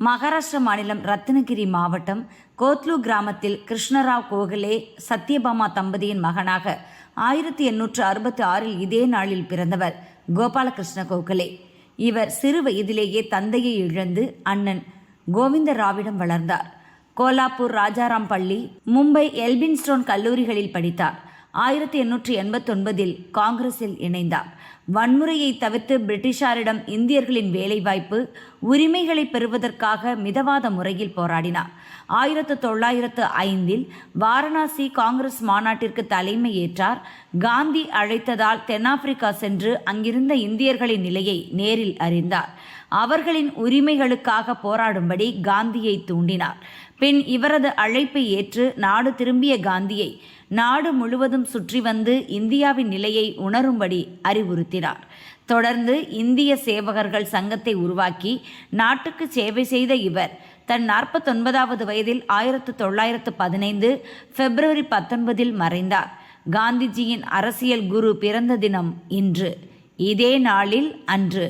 மகாராஷ்டிர மாநிலம் ரத்னகிரி மாவட்டம் கோத்லு கிராமத்தில் கிருஷ்ணராவ் கோகலே சத்யபாமா தம்பதியின் மகனாக 1866 இதே நாளில் பிறந்தவர் கோபாலகிருஷ்ண கோகலே. இவர் சிறு வயதிலேயே தந்தையை இழந்து அண்ணன் கோவிந்தராவிடம் வளர்ந்தார். கோலாப்பூர் ராஜாராம் பள்ளி, மும்பை எல்பின்ஸ்டோன் கல்லூரிகளில் படித்தார். 1889 காங்கிரஸில் இணைந்தார். வன்முறையை தவிர்த்து பிரிட்டிஷாரிடம் இந்தியர்களின் வேலைவாய்ப்பு உரிமைகளை பெறுவதற்காக மிதவாத முறையில் போராடினார். 1905 வாரணாசி காங்கிரஸ் மாநாட்டிற்கு தலைமை ஏற்றார். காந்தி அழைத்ததால் தென்னாப்பிரிக்கா சென்று அங்கிருந்த இந்தியர்களின் நிலையை நேரில் அறிந்தார். அவர்களின் உரிமைகளுக்காக போராடும்படி காந்தியை தூண்டினார். பின் இவரது அழைப்பை ஏற்று நாடு திரும்பிய காந்தியை நாடு முழுவதும் சுற்றி வந்து இந்தியாவின் நிலையை உணரும்படி அறிவுறுத்தினார். தொடர்ந்து இந்திய சேவகர்கள் சங்கத்தை உருவாக்கி நாட்டுக்கு சேவை செய்த இவர் தன் 49வது வயதில் 1915 பிப்ரவரி 19 மறைந்தார். காந்திஜியின் அரசியல் குரு பிறந்த தினம் இன்று. இதே நாளில் அன்று